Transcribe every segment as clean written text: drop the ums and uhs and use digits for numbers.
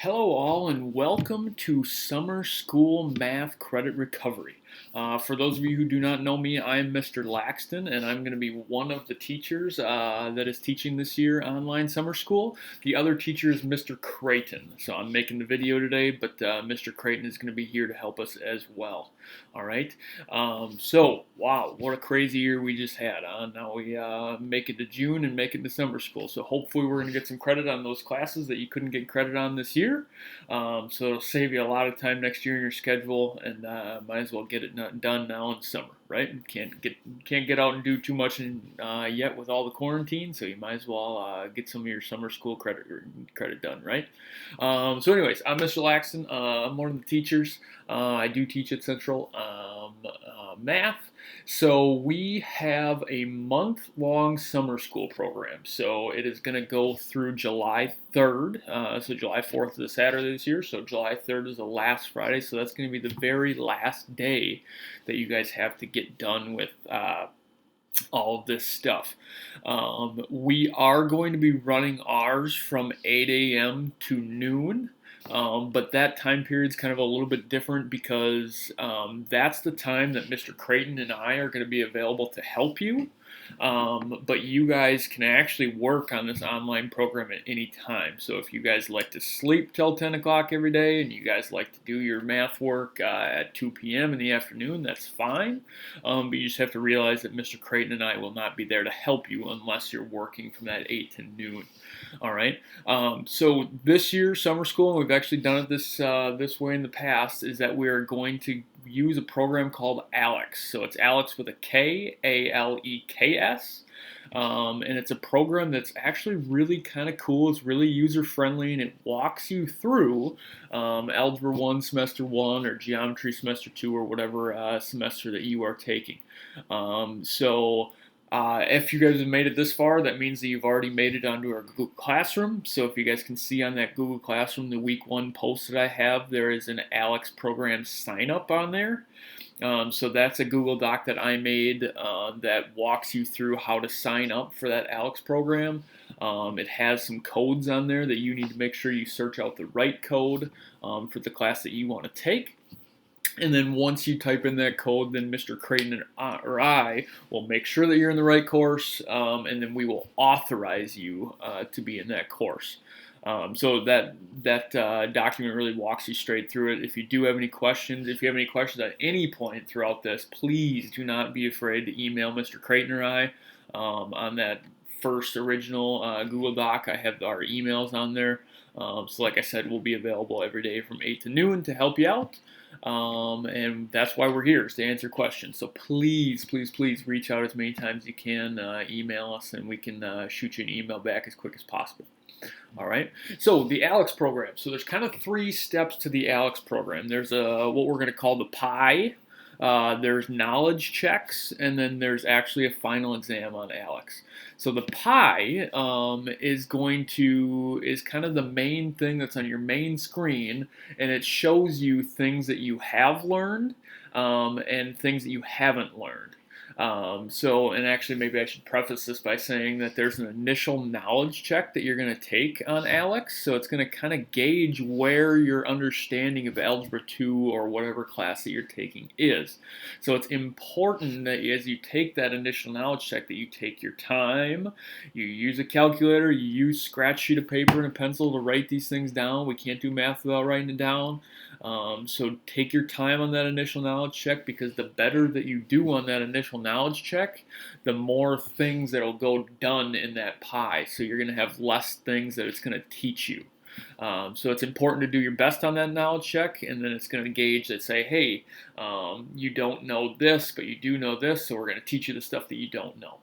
Hello, all, and welcome to Summer School Math Credit Recovery. For those of you who do not know me, I'm Mr. Laxton, and I'm going to be one of the teachers that is teaching this year online summer school. The other teacher is Mr. Creighton. So I'm making the video today, but Mr. Creighton is going to be here to help us as well. All right. Wow, what a crazy year we just had. Now we make it to June and make it to summer school. So hopefully we're going to get some credit on those classes that you couldn't get credit on this year. So it'll save you a lot of time next year in your schedule, and might as well get it done now in summer, right? Can't get out and do too much yet with all the quarantine, so you might as well get some of your summer school credit done, right? Anyways, I'm Mr. Laxton. I'm one of the teachers. I do teach at Central Math. So we have a month-long summer school program. So it is going to go through July 3rd. So July 4th is a Saturday this year. So July 3rd is the last Friday. So that's going to be the very last day that you guys have to get done with all of this stuff. We are going to be running ours from 8 a.m. to noon. But that time period is kind of a little bit different because that's the time that Mr. Creighton and I are going to be available to help you. But you guys can actually work on this online program at any time. So if you guys like to sleep till 10 o'clock every day and you guys like to do your math work at 2 p.m. in the afternoon, that's fine. But you just have to realize that Mr. Creighton and I will not be there to help you unless you're working from that 8 to noon. All right. So this year, summer school, and we've actually done it this way in the past, is that we're going to use a program called ALEKS. So it's ALEKS with a K, ALEKS. And it's a program that's actually really kind of cool. It's really user-friendly, and it walks you through Algebra 1 Semester 1 or Geometry Semester 2 or whatever semester that you are taking. If you guys have made it this far, that means that you've already made it onto our Google Classroom. So if you guys can see on that Google Classroom, the week 1 post that I have, there is an ALEKS program sign up on there. So that's a Google Doc that I made that walks you through how to sign up for that ALEKS program. It has some codes on there that you need to make sure you search out the right code for the class that you want to take. And then once you type in that code, then Mr. Creighton or I will make sure that you're in the right course, and then we will authorize you to be in that course. So that document really walks you straight through it. If you do have any questions, if you have any questions at any point throughout this, please do not be afraid to email Mr. Creighton or I on that first original Google Doc. I have our emails on there. So like I said, we'll be available every day from 8 to noon to help you out. And that's why we're here, is to answer questions. So please, please, please reach out as many times as you can. Email us, and we can shoot you an email back as quick as possible. All right. So the ALEKS program. So there's kind of 3 steps to the ALEKS program. There's what we're going to call the PI. There's knowledge checks, and then there's actually a final exam on ALEKS. So the PI is kind of the main thing that's on your main screen, and it shows you things that you have learned and things that you haven't learned. And actually maybe I should preface this by saying that there's an initial knowledge check that you're going to take on ALEKS. So it's going to kind of gauge where your understanding of Algebra 2 or whatever class that you're taking is. So it's important that as you take that initial knowledge check that you take your time, you use a calculator, you use scratch sheet of paper and a pencil to write these things down. We can't do math without writing it down. So take your time on that initial knowledge check, because the better that you do on that initial knowledge check, the more things that will go done in that pie. So you're going to have less things that it's going to teach you. So it's important to do your best on that knowledge check, and then it's going to gauge that, say, hey, you don't know this, but you do know this, so we're going to teach you the stuff that you don't know.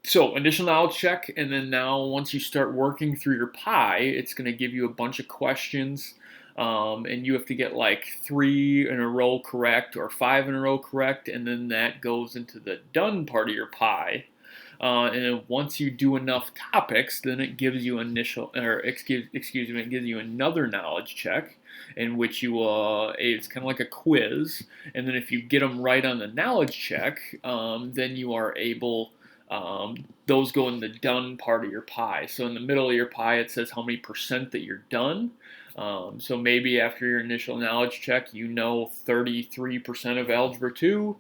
So initial knowledge check, and then now once you start working through your pie, it's going to give you a bunch of questions. And you have to get like 3 in a row correct or 5 in a row correct, and then that goes into the done part of your pie. And then once you do enough topics, then it gives you it gives you another knowledge check, in which it's kind of like a quiz, and then if you get them right on the knowledge check, then you are able those go in the done part of your pie. So in the middle of your pie, it says how many percent that you're done. So maybe after your initial knowledge check, you know 33% of Algebra 2.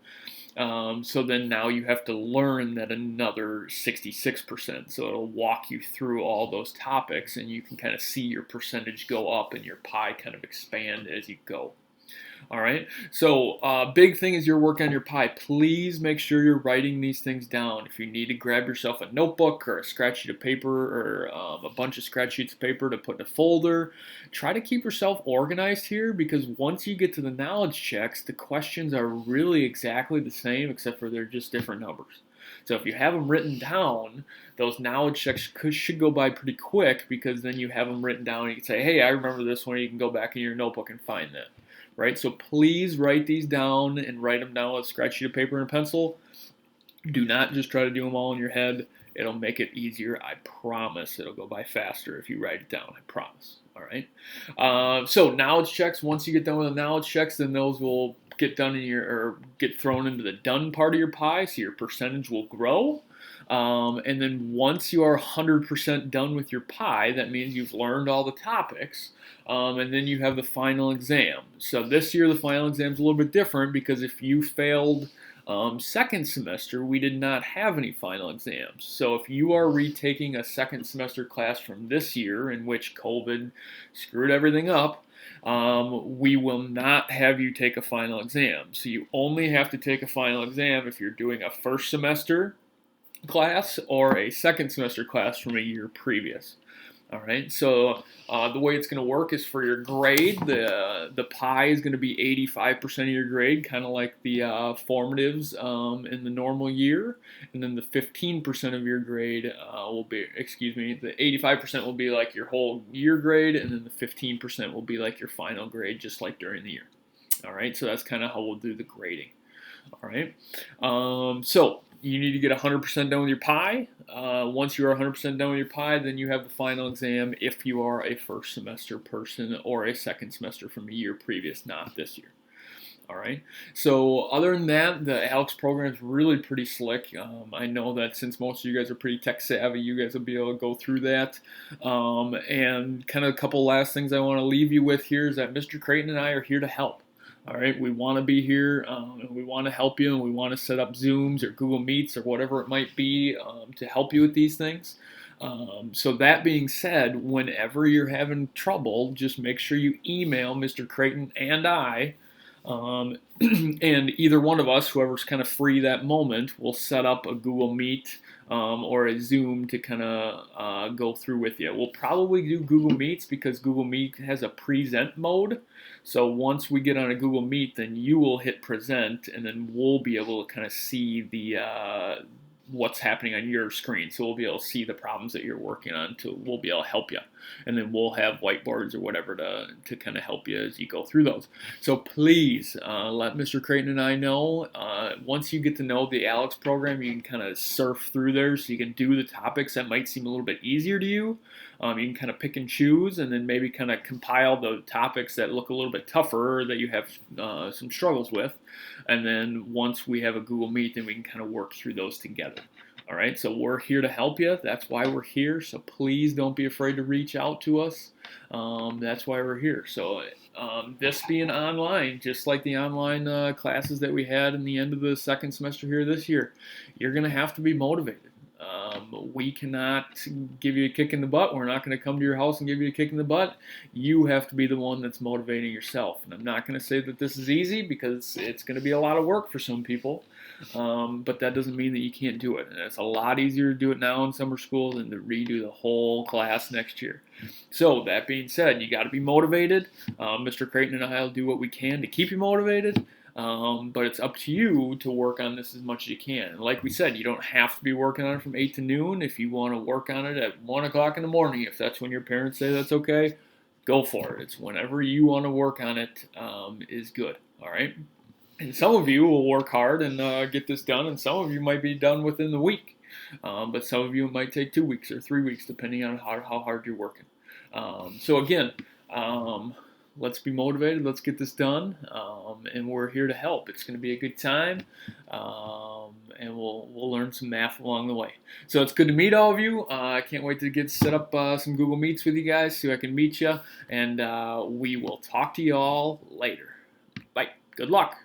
So then now you have to learn that another 66%. So it'll walk you through all those topics, and you can kind of see your percentage go up and your pie kind of expand as you go. All right. So, big thing is you're working on your pie. Please make sure you're writing these things down. If you need to grab yourself a notebook or a scratch sheet of paper or a bunch of scratch sheets of paper to put in a folder, try to keep yourself organized here, because once you get to the knowledge checks, the questions are really exactly the same, except for they're just different numbers. So if you have them written down, those knowledge checks should go by pretty quick, because then you have them written down and you can say, hey, I remember this one. You can go back in your notebook and find that. Right? So please write these down, and write them down with a scratch sheet of paper and a pencil. Do not just try to do them all in your head. It'll make it easier. I promise it'll go by faster if you write it down. I promise. All right. So knowledge checks. Once you get done with the knowledge checks, then those will get done get thrown into the done part of your pie. So your percentage will grow. And then once you are 100% done with your pie, that means you've learned all the topics. And then you have the final exam. So this year the final exam is a little bit different, because if you failed second semester, we did not have any final exams. So if you are retaking a second semester class from this year, in which COVID screwed everything up, we will not have you take a final exam. So you only have to take a final exam if you're doing a first semester class or a second semester class from a year previous. All right, so the way it's going to work is for your grade, the pie is going to be 85% of your grade, kind of like the formatives in the normal year, and then the 15% of your grade will be, the 85% will be like your whole year grade, and then the 15% will be like your final grade, just like during the year. All right, so that's kind of how we'll do the grading. All right, so you need to get 100% done with your pie. Once you are 100% done with your pie, then you have the final exam if you are a first semester person or a second semester from a year previous, not this year. All right. So other than that, the ALEKS program is really pretty slick. I know that since most of you guys are pretty tech savvy, you guys will be able to go through that. And kind of a couple last things I want to leave you with here is that Mr. Creighton and I are here to help. All right, we want to be here, and we want to help you, and we want to set up Zooms or Google Meets or whatever it might be to help you with these things. So that being said, whenever you're having trouble, just make sure you email Mr. Creighton and I, and either one of us, whoever's kind of free that moment, will set up a Google Meet or a Zoom to kind of go through with you. We'll probably do Google Meets, because Google Meet has a present mode. So once we get on a Google Meet, then you will hit present, and then we'll be able to kind of see the what's happening on your screen. So we'll be able to see the problems that you're working on. We'll be able to help you, and then we'll have whiteboards or whatever to kind of help you as you go through those. So please let Mr. Creighton and I know. Once you get to know the ALEKS program, you can kind of surf through there, so you can do the topics that might seem a little bit easier to you. You can kind of pick and choose, and then maybe kind of compile the topics that look a little bit tougher, that you have some struggles with. And then once we have a Google Meet, then we can kind of work through those together. All right, so we're here to help you. That's why we're here. So please don't be afraid to reach out to us. That's why we're here. So this being online, just like the online classes that we had in the end of the second semester here this year, you're going to have to be motivated. We cannot give you a kick in the butt. We're not going to come to your house and give you a kick in the butt. You have to be the one that's motivating yourself. And I'm not going to say that this is easy, because it's going to be a lot of work for some people. But that doesn't mean that you can't do it. And it's a lot easier to do it now in summer school than to redo the whole class next year. So that being said, you got to be motivated. Mr. Creighton and I will do what we can to keep you motivated. But it's up to you to work on this as much as you can. And like we said, you don't have to be working on it from 8 to noon. If you want to work on it at 1 o'clock in the morning, if that's when your parents say that's okay, go for it. It's whenever you want to work on it is good. All right? And some of you will work hard and get this done, and some of you might be done within the week. But some of you might take 2 weeks or 3 weeks, depending on how hard you're working. So again, let's be motivated. Let's get this done, and we're here to help. It's going to be a good time, and we'll learn some math along the way. So it's good to meet all of you. I can't wait to get set up some Google Meets with you guys so I can meet you, and we will talk to you all later. Bye. Good luck.